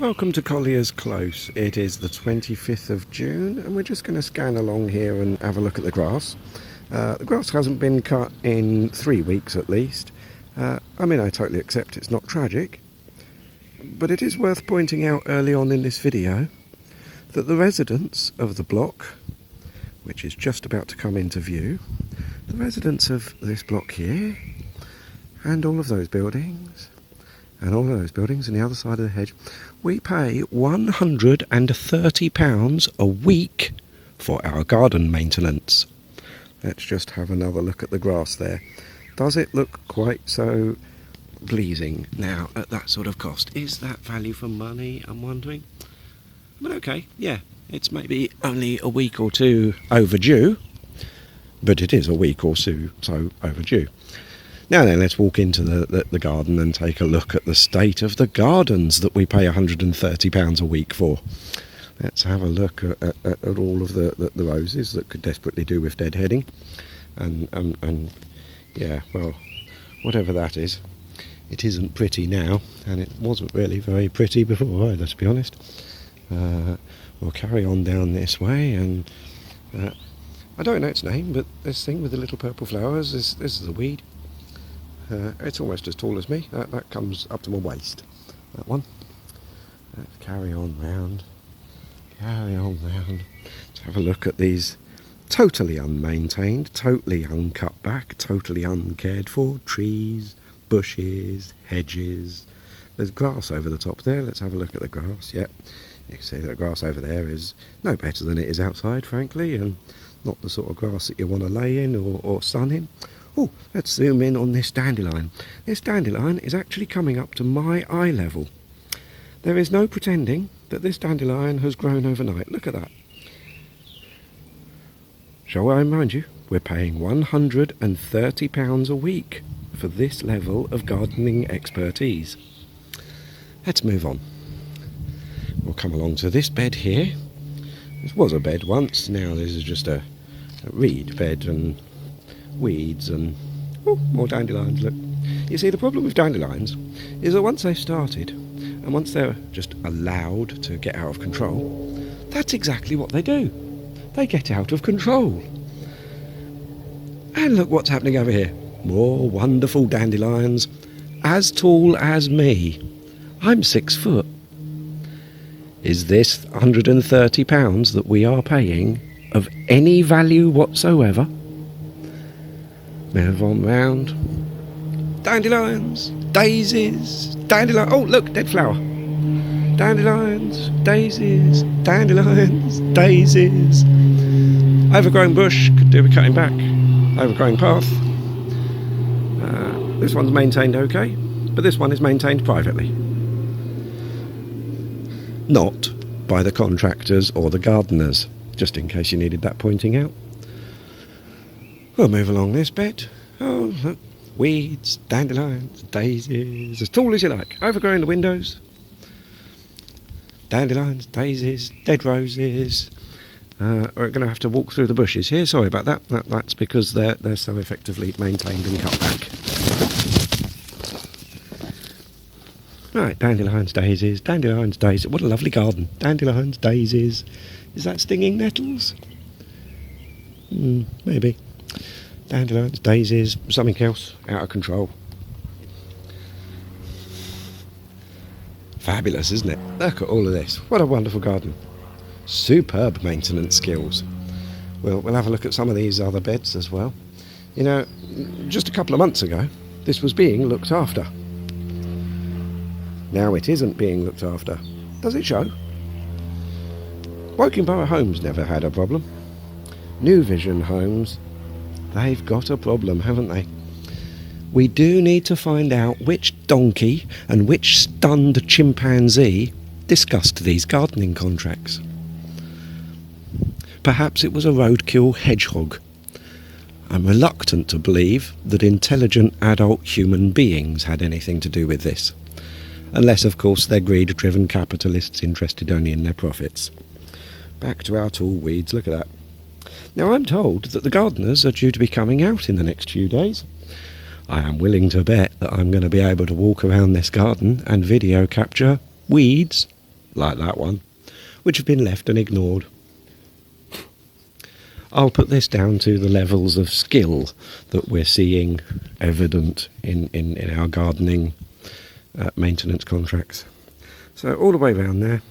Welcome to Collier's Close. It is the 25th of June and we're just going to scan along here and have a look at the grass. The grass hasn't been cut in 3 weeks at least. I totally accept it's not tragic, but it is worth pointing out early on in this video that the residents of the block, which is just about to come into view, the residents of this block here and all of those buildings and all of those buildings on the other side of the hedge, we pay £130 a week for our garden maintenance. Let's just have another look at the grass there. Does it look quite so pleasing now at that sort of cost? Is that value for money, I'm wondering? But okay, yeah, it's maybe only a week or two overdue, but it is a week or so overdue. Now then, let's walk into the garden and take a look at the state of the gardens that we pay £130 a week for. Let's have a look at all of the roses that could desperately do with deadheading. And yeah, well, whatever that is, it isn't pretty now, and it wasn't really very pretty before either, to be honest. We'll carry on down this way, and I don't know its name, but this thing with the little purple flowers, this is a weed. It's almost as tall as me. That comes up to my waist, that one. Let's carry on round. Let's have a look at these totally unmaintained, totally uncut back, totally uncared for trees, bushes, hedges. There's grass over the top there. Let's have a look at the grass. Yep, you can see that grass over there is no better than it is outside, frankly, and not the sort of grass that you want to lay in or sun in. Oh, let's zoom in on this dandelion. This dandelion is actually coming up to my eye level. There is no pretending that this dandelion has grown overnight. Look at that. Shall I remind you, we're paying £130 a week for this level of gardening expertise. Let's move on. We'll come along to this bed here. This was a bed once, now this is just a reed bed and weeds and more dandelions. Look, you see, the problem with dandelions is that once they've started and once they're just allowed to get out of control, that's exactly what they do. They get out of control. And look what's happening over here. More wonderful dandelions, as tall as me. I'm 6 foot. Is this £130 that we are paying of any value whatsoever? Move on round. Dandelions, daisies, dandelions. Oh, look, dead flower. Dandelions, daisies, dandelions, daisies. Overgrown bush, could do with cutting back. Overgrown path. This one's maintained okay, but this one is maintained privately. Not by the contractors or the gardeners, just in case you needed that pointing out. We'll move along this bed. Oh, look, weeds, dandelions, daisies, as tall as you like. Overgrowing the windows. Dandelions, daisies, dead roses. We're going to have to walk through the bushes here. Sorry about that. That's because they're so effectively maintained and cut back. Right, dandelions, daisies, dandelions, daisies. What a lovely garden. Dandelions, daisies. Is that stinging nettles? Maybe. Dandelions, daisies, something else, out of control. Fabulous, isn't it? Look at all of this. What a wonderful garden. Superb maintenance skills. We'll have a look at some of these other beds as well. You know, just a couple of months ago, this was being looked after. Now it isn't being looked after. Does it show? Woking Borough Homes never had a problem. New Vision Homes, they've got a problem, haven't they? We do need to find out which donkey and which stunned chimpanzee discussed these gardening contracts. Perhaps it was a roadkill hedgehog. I'm reluctant to believe that intelligent adult human beings had anything to do with this. Unless, of course, they're greed-driven capitalists interested only in their profits. Back to our tall weeds, look at that. Now, I'm told that the gardeners are due to be coming out in the next few days. I am willing to bet that I'm going to be able to walk around this garden and video capture weeds like that one, which have been left and ignored. I'll put this down to the levels of skill that we're seeing evident in our gardening maintenance contracts. So all the way round there,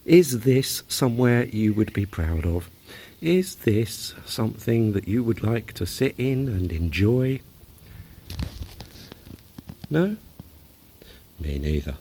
is this somewhere you would be proud of? Is this something that you would like to sit in and enjoy? No? Me neither.